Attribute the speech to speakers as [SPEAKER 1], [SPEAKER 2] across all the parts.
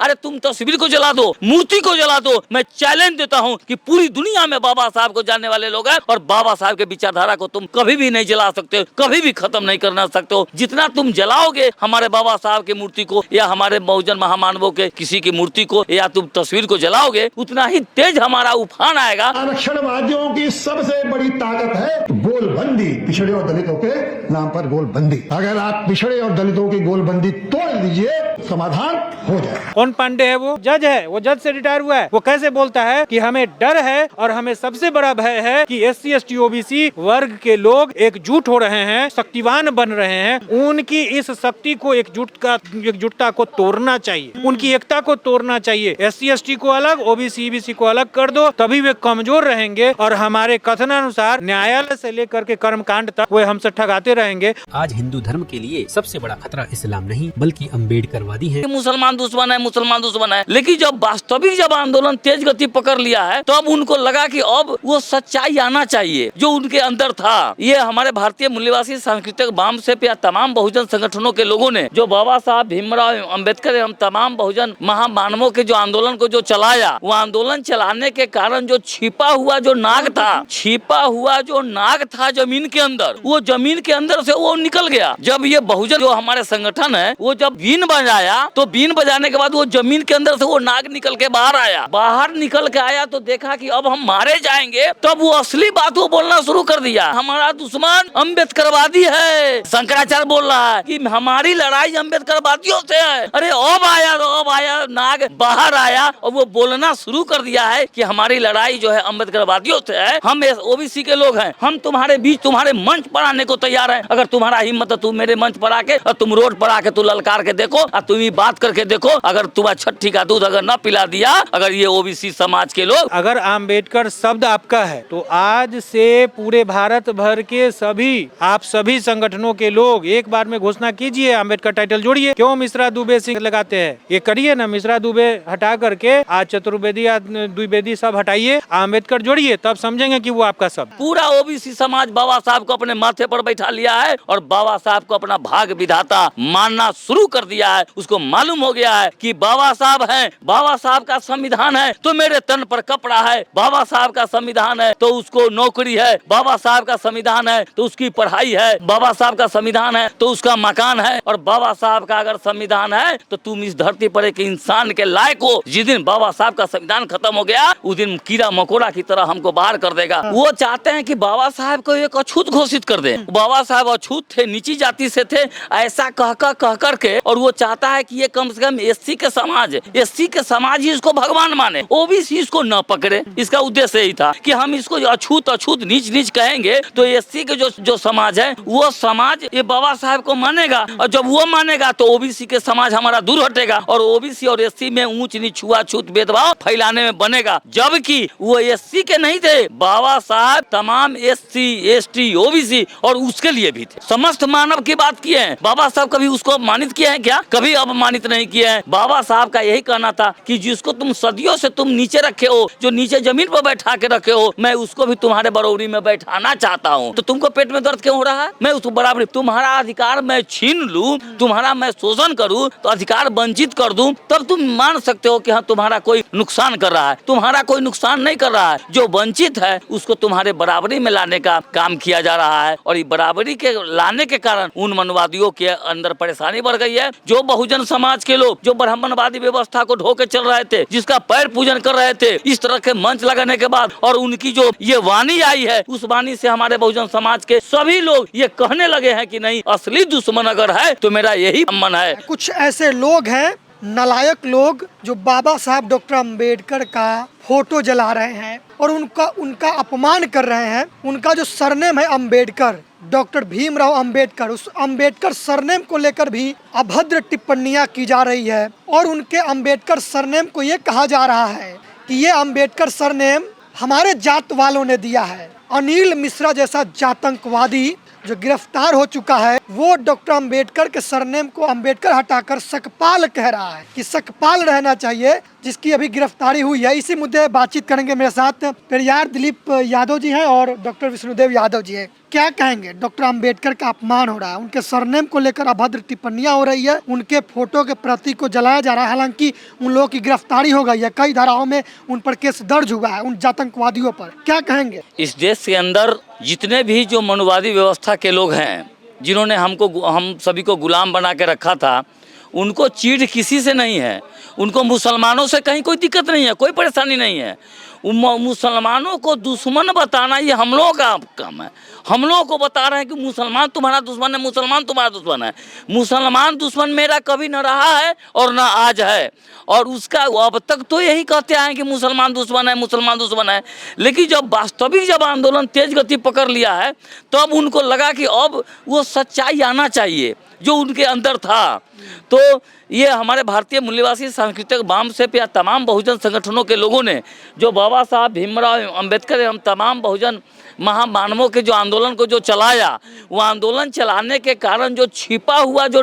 [SPEAKER 1] अरे तुम तस्वीर को जला दो, मूर्ति को जला दो। मैं चैलेंज देता हूँ कि पूरी दुनिया में बाबा साहब को जानने वाले लोग हैं और बाबा साहब के विचारधारा को तुम कभी भी नहीं जला सकते हो, कभी भी खत्म नहीं करना सकते हो। जितना तुम जलाओगे हमारे बाबा साहब की मूर्ति को या हमारे बहुजन महामानवों के किसी की मूर्ति को या तुम तस्वीर को जलाओगे, उतना ही तेज हमारा उफान आएगा।
[SPEAKER 2] आरक्षणवादियों की सबसे बड़ी ताकत है गोलबंदी, पिछड़े और दलितों के नाम पर गोलबंदी। अगर आप पिछड़े और दलितों की गोलबंदी तोड़ दीजिए, समाधान हो जाए।
[SPEAKER 3] कौन पांडे है? वो जज है, वो जज से रिटायर हुआ है। वो कैसे बोलता है कि हमें डर है और हमें सबसे बड़ा भय है कि SC ST OBC वर्ग के लोग एकजुट हो रहे हैं, शक्तिवान बन रहे हैं। उनकी इस शक्ति को एकजुटता को तोड़ना चाहिए, उनकी एकता को तोड़ना चाहिए। SC ST को अलग, OBC EBC को अलग कर दो, तभी वे कमजोर रहेंगे और हमारे कथनानुसार न्यायालय से लेकर के कर्मकांड तक वे हमसे ठगाते रहेंगे।
[SPEAKER 4] आज हिंदू धर्म के लिए सबसे बड़ा खतरा इस्लाम नहीं बल्कि अम्बेडकरवादी है।
[SPEAKER 1] मुसलमान दुश्मन है, मुसलमान दुश्मन है। लेकिन जब वास्तविक जब आंदोलन तेज गति पकड़ लिया है तब उनको लगा कि अब वो सच्चाई आना चाहिए जो उनके अंदर था। ये हमारे भारतीय मूल्यवासी सांस्कृतिक वाम से या तमाम बहुजन संगठनों के लोगों ने जो बाबा साहब भीमराव अम्बेडकर एवं तमाम बहुजन महामानवों के जो आंदोलन को जो चलाया, वो आंदोलन चलाने के कारण जो छिपा हुआ जो नाग था जमीन के अंदर, वो जमीन के अंदर से वो निकल गया। जब ये बहुजन जो हमारे संगठन है वो जब बीन बजाया तो बीन बजाने के बाद वो जमीन के अंदर से वो नाग निकल के बाहर आया। बाहर निकल के आया तो देखा कि अब हम मारे जाएंगे, तब वो असली बात वो बोलना शुरू कर दिया। हमारा दुश्मन अम्बेडकरवादी है। शंकराचार्य बोल रहा है कि हमारी लड़ाई अम्बेडकरवादियों से है। अरे अब आया नाग बाहर आया और वो बोलना शुरू कर दिया है कि हमारी लड़ाई जो है अम्बेडकरवादियों से है। हम OBC के लोग हैं, हम तुम्हारे बीच तुम्हारे मंच पर आने को तैयार हैं। अगर तुम्हारा हिम्मत है तुम मेरे मंच पर आके और तुम रोड पर आके तू ललकार के देखो और तुम ही बात करके देखो। अगर तुम्हारा छठी का दूध अगर न पिला दिया, अगर ये OBC समाज के लोग,
[SPEAKER 3] अगर अम्बेडकर शब्द आपका है तो आज से पूरे भारत भर के सभी संगठनों के लोग एक बार में घोषणा कीजिए, अम्बेडकर टाइटल जोड़िए। क्यों मिश्रा दुबे सिंह लगाते हैं? ये करिए ना, मिश्रा दुबे हटा करके आज चतुर्वेदी द्विवेदी सब हटाइए, अम्बेडकर जोड़िए, तब समझेंगे कि वो आपका शब्द।
[SPEAKER 1] पूरा OBC समाज बाबा साहब को अपने माथे पर बैठा लिया है और बाबा साहब को अपना भाग विधाता मानना शुरू कर दिया है। उसको मालूम हो गया है कि बाबा साहब हैं, बाबा साहब का संविधान है तो मेरे तन पर कपड़ा है, बाबा साहब का संविधान है तो उसको नौकरी है, बाबा साहब का संविधान है तो उसकी पढ़ाई है, बाबा साहब का संविधान है तो उसका मकान है। और बाबा साहब का अगर संविधान है तो तुम इस धरती पर एक इंसान के लायक हो। जिस दिन बाबा साहब का संविधान खत्म हो गया उस दिन कीड़ा मकोड़ा की तरह हमको बाहर कर देगा। वो चाहते हैं कि बाबा साहब को एक अछूत घोषित कर दे। बाबा साहब अछूत थे, नीची जाति से थे, ऐसा कह करके, और वो चाहता है कि ये कम से कम SC के समाज ही इसको भगवान माने, OBC इसको न पकड़े। इसका उद्देश्य यही था कि हम इसको अछूत नीच कहेंगे तो SC के जो समाज है वो समाज ये बाबा साहब को मानेगा, और जब वो मानेगा तो OBC के समाज हमारा दूर हटेगा और OBC और SC में ऊंच नीच छुआछूत भेदभाव फैलाने में बनेगा। जबकि वो SC के नहीं थे, बाबा साहब तमाम SC ST OBC और उसके लिए भी थे, समस्त मानव की बात किए हैं। बाबा साहब कभी उसको अपमानित किए हैं क्या? कभी अपमानित नहीं किए हैं। बाबा साहब का यही कहना था कि जिसको तुम सदियों से तुम नीचे रखे हो, जो नीचे जमीन पर बैठा के रखे हो, मैं उसको भी तुम्हारे बराबरी में बैठाना चाहता हूँ। तो तुमको पेट में दर्द क्यों हो रहा है? मैं उसको बराबरी, तुम्हारा अधिकार मैं छीन लूं, तुम्हारा मैं शोषण करूं, तो अधिकार वंचित कर दूं, तब तुम मान सकते हो कि हाँ तुम्हारा कोई नुकसान कर रहा है। तुम्हारा कोई नुकसान नहीं कर रहा है, जो वंचित है उसको तुम्हारे बराबरी में लाने का काम किया जा रहा है। और ये बराबरी के लाने के कारण उन मनवादियों के अंदर परेशानी बढ़ गई है। जो बहुजन समाज के लोग जो ब्राह्मणवादी व्यवस्था को ढोके चल रहे थे, जिसका पैर पूजन कर रहे थे, इस तरह के मंच लगाने के बाद और उनकी जो ये वाणी आई है, उस वाणी से हमारे बहुजन समाज के सभी लोग ये कहने लगे हैं कि नहीं, असली दुश्मन अगर है तो मेरा यही मन है।
[SPEAKER 5] कुछ ऐसे लोग हैं, नालायक लोग, जो बाबा साहब डॉक्टर अम्बेडकर का फोटो जला रहे हैं और उनका अपमान कर रहे हैं। उनका जो सरनेम है अम्बेडकर, डॉक्टर भीमराव अम्बेडकर, उस अम्बेडकर सरनेम को लेकर भी अभद्र टिप्पणियां की जा रही है और उनके अम्बेडकर सरनेम को ये कहा जा रहा है कि ये अम्बेडकर सरनेम हमारे जात वालों ने दिया है। अनिल मिश्रा जैसा जातंकवादी जो गिरफ्तार हो चुका है, वो डॉक्टर अम्बेडकर के सरनेम को अम्बेडकर हटाकर सकपाल कह रहा है कि सकपाल रहना चाहिए। जिसकी अभी गिरफ्तारी हुई है। इसी मुद्दे पर बातचीत करेंगे। मेरे साथ पेरियार दिलीप यादव जी हैं और डॉक्टर विष्णुदेव यादव जी हैं। क्या कहेंगे? डॉक्टर अंबेडकर का अपमान हो रहा है, उनके सरनेम को लेकर अभद्र टिप्पणियां हो रही है, उनके फोटो के प्रतीक को जलाया जा रहा है। हालांकि उन लोगों की गिरफ्तारी हो गई है, कई धाराओं में उन पर केस दर्ज हुआ है, उन आतंकवादियों पर। क्या कहेंगे?
[SPEAKER 1] इस देश के अंदर जितने भी जो मनुवादी व्यवस्था के लोग हैं, जिन्होंने हम सभी को गुलाम बना के रखा था, उनको चीड़ किसी से नहीं है। उनको मुसलमानों से कहीं कोई दिक्कत नहीं है, कोई परेशानी नहीं है। मुसलमानों को दुश्मन बताना ये हम लोगों का काम है। हम लोगों को बता रहे हैं कि मुसलमान तुम्हारा दुश्मन है, मुसलमान तुम्हारा दुश्मन है। मुसलमान दुश्मन मेरा कभी न रहा है और न आज है, और उसका अब तक तो यही कहते हैं कि मुसलमान दुश्मन है, मुसलमान दुश्मन है। लेकिन जब वास्तविक जब आंदोलन तेज गति पकड़ लिया है, तब उनको लगा कि अब वो सच्चाई आना चाहिए जो उनके अंदर था। तो ये हमारे भारतीय मूल्यवासी सांस्कृतिक वाम से या तमाम बहुजन संगठनों के लोगों ने जो बाबा साहब भीमराव अंबेडकर एवं तमाम बहुजन महामानवों के जो आंदोलन को जो चलाया, वो आंदोलन चलाने के कारण जो छिपा हुआ जो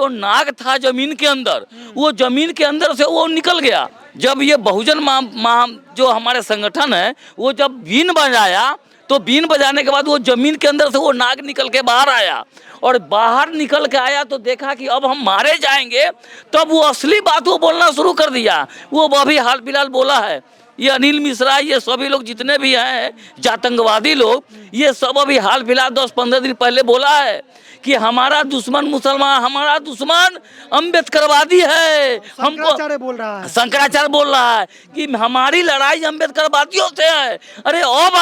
[SPEAKER 1] नाग था जमीन के अंदर, वो जमीन के अंदर से वो निकल गया। जब ये बहुजन जो हमारे संगठन है, वो जब बीन बजाया, तो बीन बजाने के बाद वो जमीन के अंदर से वो नाग निकल के बाहर आया, और बाहर निकल के आया तो देखा कि अब हम मारे जाएंगे। तब वो असली बात वो बोलना शुरू कर दिया। वो अभी हाल फिलहाल बोला है, ये अनिल मिश्रा, ये सभी लोग जितने भी हैं जातंकवादी लोग, ये सब अभी हाल फिलहाल 10-15 दिन पहले बोला है कि हमारा दुश्मन मुसलमान, हमारा दुश्मन अम्बेडकरवादी है।
[SPEAKER 5] शंकराचार्य बोल रहा है,
[SPEAKER 1] शंकराचार्य बोल रहा है कि हमारी लड़ाई अम्बेडकरवादियों से है। अरे अब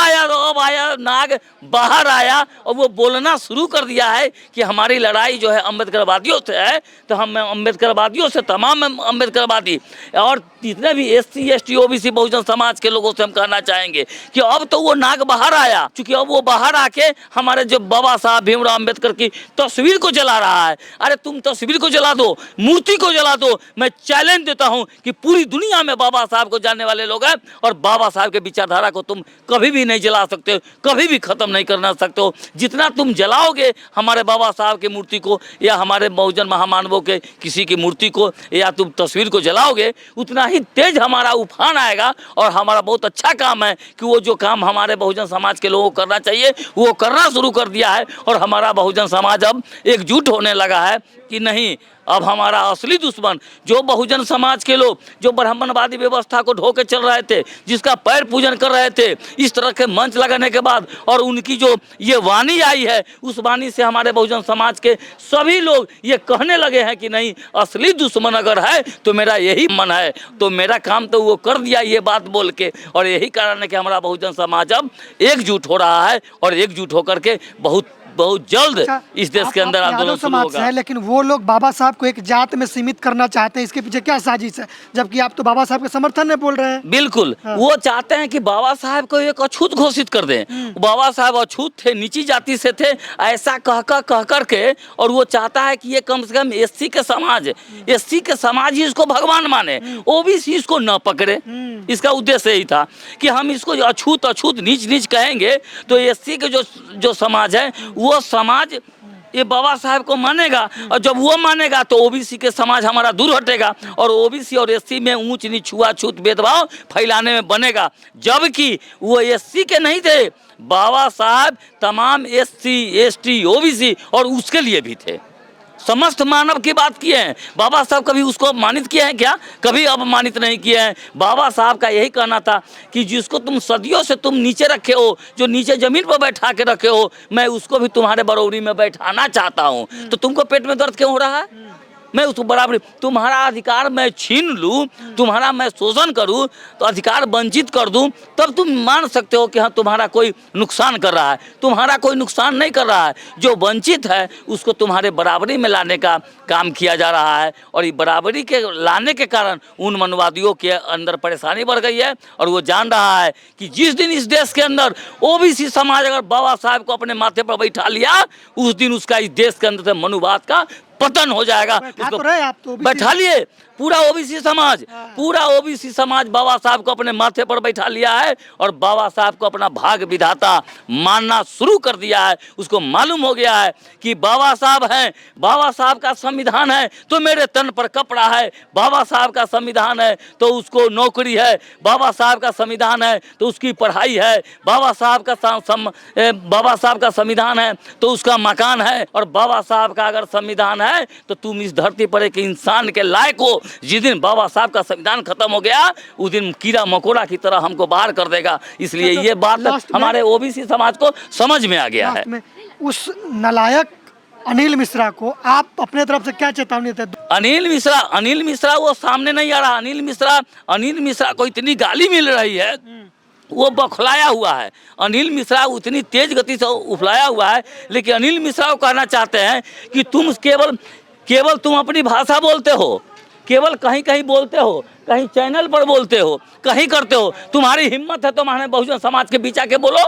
[SPEAKER 1] आया नाग बाहर आया और वो बोलना शुरू कर दिया है कि हमारी लड़ाई जो है अम्बेडकरवादियों से है। तो हम अम्बेडकरवादियों से, तमाम अम्बेडकरवादी और जितने भी SC ST OBC Bahujan Samaj के लोगों से हम कहना चाहेंगे कि अब तो वो नाग बाहर आया, क्योंकि अब वो बाहर आके हमारे जो बाबा साहब भीमराव अंबेडकर की तस्वीर को जला रहा है। अरे तुम तस्वीर को जला दो, मूर्ति को जला दो। मैं चैलेंज देता हूं कि पूरी दुनिया में बाबा साहब को जानने वाले लोग हैं, और बाबा साहब के विचारधारा को तुम कभी भी नहीं जला सकते हो, कभी भी खत्म नहीं करना सकते हो। जितना तुम जलाओगे हमारे बाबा साहब की मूर्ति को या हमारे बहुजन महामानवों के किसी की मूर्ति को या तुम तस्वीर को जलाओगे, उतना ही तेज हमारा उफान आएगा। और हमारा बहुत अच्छा काम है कि वो जो काम हमारे बहुजन समाज के लोगों को करना चाहिए वो करना शुरू कर दिया है। और हमारा बहुजन समाज अब एकजुट होने लगा है कि नहीं, अब हमारा असली दुश्मन जो बहुजन समाज के लोग जो ब्राह्मणवादी व्यवस्था को ढोके चल रहे थे, जिसका पैर पूजन कर रहे थे, इस तरह के मंच लगाने के बाद और उनकी जो ये वाणी आई है, उस वाणी से हमारे बहुजन समाज के सभी लोग ये कहने लगे हैं कि नहीं, असली दुश्मन अगर है तो मेरा यही मन है। तो मेरा काम तो वो कर दिया ये बात बोल के, और यही कारण है कि हमारा बहुजन समाज अब एकजुट हो रहा है, और एकजुट होकर के बहुत जल्द इस देश के अंदर आंदोलन शुरू होगा।
[SPEAKER 5] लेकिन वो लोग बाबा साहब को एक जात में सीमित करना चाहते हैं, इसके पीछे क्या साजिश है? जबकि आप तो बाबा साहब के समर्थन में बोल रहे हैं।
[SPEAKER 1] बिल्कुल, वो चाहते हैं कि बाबा साहब को एक अछूत घोषित कर दें। बाबा साहब अछूत थे, नीची जाति से थे, ऐसा कह कर के, और वो चाहता है कि ये कम से कम SC के समाज ही इसको भगवान माने, OBC इसको न पकड़े। इसका उद्देश्य यही था कि हम इसको अछूत नीच कहेंगे तो SC के जो समाज है वो समाज ये बाबा साहब को मानेगा, और जब वो मानेगा तो OBC के समाज हमारा दूर हटेगा, और OBC और SC में ऊंच नीच छुआछूत भेदभाव फैलाने में बनेगा। जबकि वो SC के नहीं थे, बाबा साहब तमाम SC ST OBC और उसके लिए भी थे, समस्त मानव की बात किए हैं। बाबा साहब कभी उसको अपमानित किए हैं क्या? कभी अपमानित नहीं किए हैं। बाबा साहब का यही कहना था कि जिसको तुम सदियों से तुम नीचे रखे हो, जो नीचे जमीन पर बैठा के रखे हो, मैं उसको भी तुम्हारे बराबरी में बैठाना चाहता हूँ। तो तुमको पेट में दर्द क्यों हो रहा है? मैं उस बराबरी, तुम्हारा अधिकार मैं छीन लूँ, तुम्हारा मैं शोषण करूँ, तो अधिकार वंचित कर दूँ, तब तुम मान सकते हो कि हाँ तुम्हारा कोई नुकसान कर रहा है। तुम्हारा कोई नुकसान नहीं कर रहा है, जो वंचित है उसको तुम्हारे बराबरी में लाने का काम किया जा रहा है। और ये बराबरी के लाने के कारण उन मनवादियों के अंदर परेशानी बढ़ गई है, और वो जान रहा है कि जिस दिन इस देश के अंदर OBC समाज अगर बाबा साहब को अपने माथे पर बैठा लिया, उस दिन उसका इस देश के अंदर से मनुवाद का पतन हो जाएगा।
[SPEAKER 5] बैठा तो रहे आप तो
[SPEAKER 1] बैठा लिए पूरा ओबीसी समाज, पूरा ओबीसी समाज बाबा साहब को अपने माथे पर बैठा लिया है और बाबा साहब को अपना भाग विधाता मानना शुरू कर दिया है। उसको मालूम हो गया है कि बाबा साहब हैं, बाबा साहब का संविधान है तो मेरे तन पर कपड़ा है, बाबा साहब का संविधान है तो उसको नौकरी है, बाबा साहब का संविधान है तो उसकी पढ़ाई है, बाबा साहब का संविधान है तो उसका मकान है, और बाबा साहब का अगर संविधान है तो तुम इस धरती पर एक इंसान के लायक हो। जिस दिन बाबा साहब का संविधान खत्म हो गया उस दिन कीड़ा मकोड़ा की तरह हमको बाहर कर देगा। इसलिए ये बात हमारे ओबीसी समाज को समझ में आ गया है।
[SPEAKER 5] उस नालायक अनिल मिश्रा को आप अपने तरफ से क्या चेतावनी देते हैं?
[SPEAKER 1] अनिल मिश्रा वो सामने नहीं आ रहा। अनिल मिश्रा को इतनी गाली मिल रही है, वो बौखलाया हुआ है। अनिल मिश्रा उतनी तेज गति से उफलाया हुआ है, लेकिन अनिल मिश्रा को कहना चाहते हैं कि तुम केवल तुम अपनी भाषा बोलते हो, केवल कहीं कहीं बोलते हो, कहीं चैनल पर बोलते हो, कहीं करते हो। तुम्हारी हिम्मत है तो हमारे बहुजन समाज के बीच आके बोलो।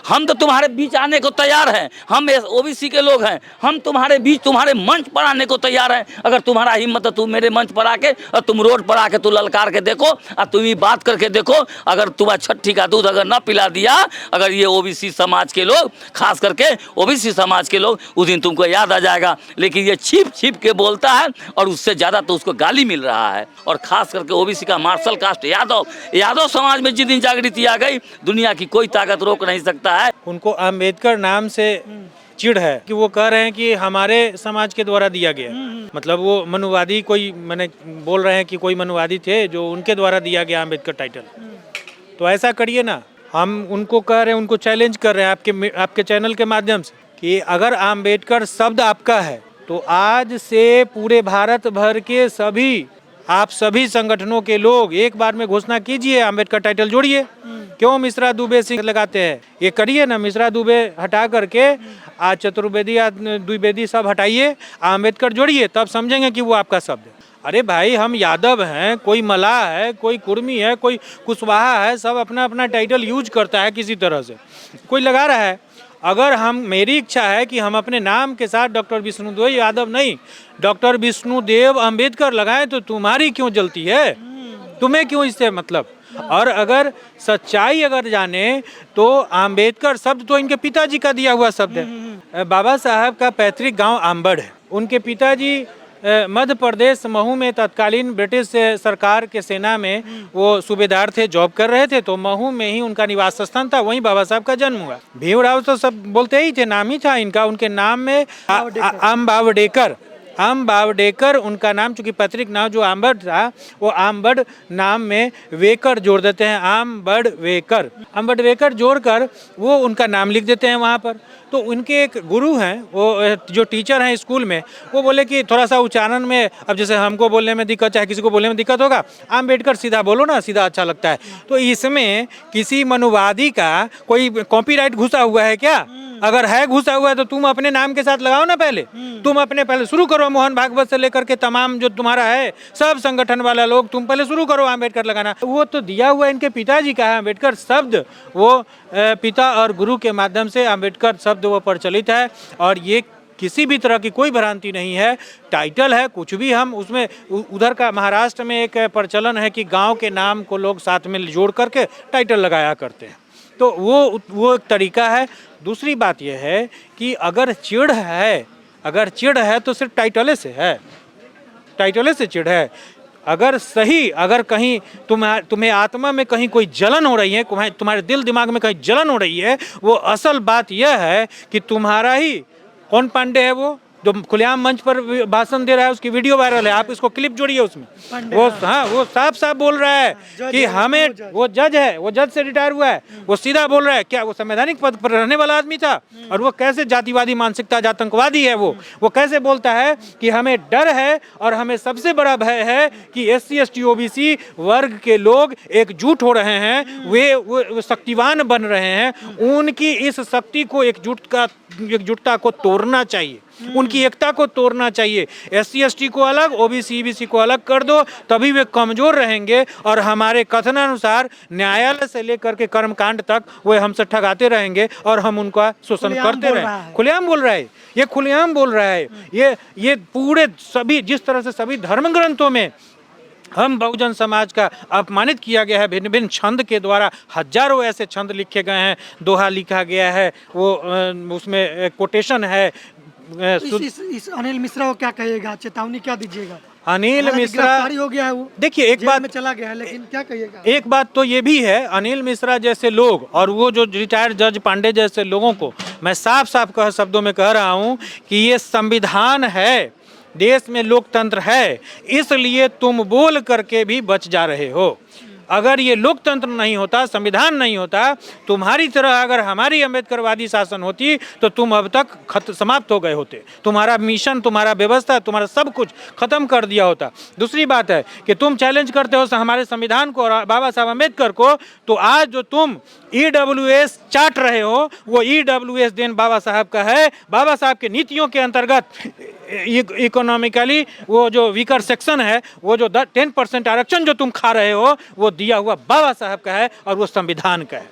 [SPEAKER 1] हम तो तुम्हारे बीच आने को तैयार हैं, हम ओबीसी के लोग हैं, हम तुम्हारे बीच तुम्हारे मंच पर आने को तैयार हैं। अगर तुम्हारा हिम्मत है तुम मेरे मंच पर आके और तुम रोड पर आके तू ललकार के देखो और तुम ये बात करके देखो। अगर तुम्हारा छठी का दूध अगर न पिला दिया, अगर ये ओबीसी समाज के लोग, खास करके ओबीसी समाज के लोग, उस दिन तुमको याद आ जाएगा। लेकिन ये छिप के बोलता है और उससे ज़्यादा तो उसको गाली मिल रहा है। और खास करके ओबीसी का मार्शल कास्ट यादव समाज में जिस दिन जागृति आ गई, दुनिया की कोई ताकत रोक नहीं सकता है।
[SPEAKER 3] उनको अंबेडकर नाम से चिढ़ है कि वो कह रहे हैं कि हमारे समाज के द्वारा दिया गया। मतलब वो मनुवादी मैंने बोल रहे हैं कि कोई मनुवादी थे जो उनके द्वारा दिया गया अंबेडकर टाइटल। तो ऐसा करिए ना, हम उनको कह रहे हैं, उनको चैलेंज कर रहे हैं आपके चैनल के माध्यम से कि अगर अंबेडकर शब्द आपका है तो आज से पूरे भारत भर के सभी संगठनों के लोग एक बार में घोषणा कीजिए, अंबेडकर टाइटल जोड़िए। क्यों मिश्रा दुबे सिंह लगाते हैं? ये करिए ना, मिश्रा दुबे हटा करके आज चतुर्वेदी द्विवेदी सब हटाइए, अंबेडकर जोड़िए, तब समझेंगे कि वो आपका शब्द है। अरे भाई, हम यादव हैं, कोई मलाह है, कोई कुर्मी है, कोई कुशवाहा है, सब अपना अपना टाइटल यूज करता है किसी तरह से, कोई लगा रहा है। अगर मेरी इच्छा है कि हम अपने नाम के साथ डॉक्टर विष्णुदेव यादव नहीं, डॉक्टर विष्णुदेव अंबेडकर लगाएं, तो तुम्हारी क्यों जलती है? तुम्हें क्यों इससे मतलब? और अगर सच्चाई अगर जाने तो अंबेडकर शब्द तो इनके पिताजी का दिया हुआ शब्द है। बाबा साहब का पैतृक गांव आंबड़ है। उनके पिताजी मध्य प्रदेश महू में तत्कालीन ब्रिटिश सरकार के सेना में वो सूबेदार थे, जॉब कर रहे थे। तो महू में ही उनका निवास स्थान था, वहीं बाबा साहब का जन्म हुआ। भीमराव तो सब बोलते ही थे, नाम ही था इनका। उनके नाम में आम बावडेकर उनका नाम, चूंकि पैतृक नाम जो आंबड़ था, वो आंबड़ नाम में वेकर जोड़ देते हैं, आंबड़ वेकर जोड़कर वो उनका नाम लिख देते हैं वहाँ पर। तो उनके एक गुरु हैं, वो जो टीचर हैं स्कूल में, वो बोले कि थोड़ा सा उच्चारण में, अब जैसे हमको बोलने में दिक्कत, चाहे किसी को बोलने में दिक्कत होगा, अंबेडकर सीधा बोलो ना, सीधा अच्छा लगता है। तो इसमें किसी मनुवादी का कोई कॉपीराइट घुसा हुआ है क्या? अगर है घुसा हुआ है तो तुम अपने नाम के साथ लगाओ ना। तुम पहले शुरू करो, मोहन भागवत से लेकर के तमाम जो तुम्हारा है सब संगठन वाला लोग, तुम पहले शुरू करो अंबेडकर लगाना। वो तो दिया हुआ इनके पिताजी का है अंबेडकर शब्द, वो पिता और गुरु के माध्यम से अंबेडकर शब्द वो प्रचलित है। और ये किसी भी तरह की कोई भ्रांति नहीं है, टाइटल है कुछ भी। हम उसमें उधर का महाराष्ट्र में एक प्रचलन है कि गाँव के नाम को लोग साथ में जोड़ करके टाइटल लगाया करते हैं, तो वो एक तरीका है। दूसरी बात यह है कि अगर चिढ़ है तो सिर्फ टाइटले से चिढ़ है। अगर कहीं तुम्हें आत्मा में कहीं कोई जलन हो रही है, तुम्हारे दिल दिमाग में कहीं जलन हो रही है, वो असल बात यह है कि तुम्हारा ही कौन पांडे है वो जो खुलेआम मंच पर भाषण दे रहा है, उसकी वीडियो वायरल है, आप इसको क्लिप जोड़िए उसमें। वो साफ बोल रहा है कि हमें, वो जज है, वो जज से रिटायर हुआ है, वो सीधा बोल रहा है। क्या वो संवैधानिक पद पर रहने वाला आदमी था? और वो कैसे जातिवादी मानसिकता, आतंकवादी है वो कैसे बोलता है कि हमें डर है और हमें सबसे बड़ा भय है कि SC ST OBC वर्ग के लोग एकजुट हो रहे हैं, वे शक्तिवान बन रहे हैं। उनकी इस शक्ति को, एकजुटता को तोड़ना चाहिए। उनकी एकता को तोड़ना चाहिए। SC ST को अलग, OBC EBC को अलग कर दो, तभी वे कमजोर रहेंगे और हमारे कथनानुसार न्यायालय से लेकर के कर्मकांड तक वे हमसे ठगाते रहेंगे और हम उनका शोषण
[SPEAKER 5] खुलेआम
[SPEAKER 3] करते
[SPEAKER 5] बोल रहा
[SPEAKER 3] रहेंगे।
[SPEAKER 5] है।
[SPEAKER 3] खुलेआम बोल रहा है, ये खुलेआम बोल रहा है। ये पूरे सभी, जिस तरह से सभी धर्म ग्रंथों में हम बहुजन समाज का अपमानित किया गया है भिन्न भिन्न छंद के द्वारा, हजारों ऐसे छंद लिखे गए हैं, दोहा लिखा गया है, वो उसमें कोटेशन है।
[SPEAKER 5] इस अनिल मिश्रा को क्या कहिएगा, चेतावनी क्या दीजिएगा?
[SPEAKER 3] अनिल
[SPEAKER 5] हालांकि
[SPEAKER 3] मिश्रा,
[SPEAKER 5] गिरफ्तारी हो गया है, वो
[SPEAKER 3] देखिए एक
[SPEAKER 5] जेल
[SPEAKER 3] बात
[SPEAKER 5] में चला गया है, लेकिन क्या कहिएगा?
[SPEAKER 3] एक बात तो ये भी है, अनिल मिश्रा जैसे लोग और वो जो रिटायर्ड जज पांडे जैसे लोगों को मैं साफ साफ कह शब्दों में कह रहा हूँ कि ये संविधान है, देश में लोकतंत्र है, इसलिए तुम बोल करके भी बच जा रहे हो। अगर ये लोकतंत्र नहीं होता, संविधान नहीं होता, तुम्हारी तरह अगर हमारी अम्बेडकरवादी शासन होती तो तुम अब तक समाप्त हो गए होते। तुम्हारा मिशन, तुम्हारा व्यवस्था, तुम्हारा सब कुछ खत्म कर दिया होता। दूसरी बात है कि तुम चैलेंज करते हो हमारे संविधान को और बाबा साहब अम्बेडकर को, तो आज जो तुम EWS चाट रहे हो वो EWS देन बाबा साहब का है। बाबा साहब की नीतियों के अंतर्गत इकोनॉमिकली वो जो वीकर सेक्शन है, वो जो 10% आरक्षण जो तुम खा रहे हो, वो दिया हुआ बाबा साहब का है और वो संविधान का है।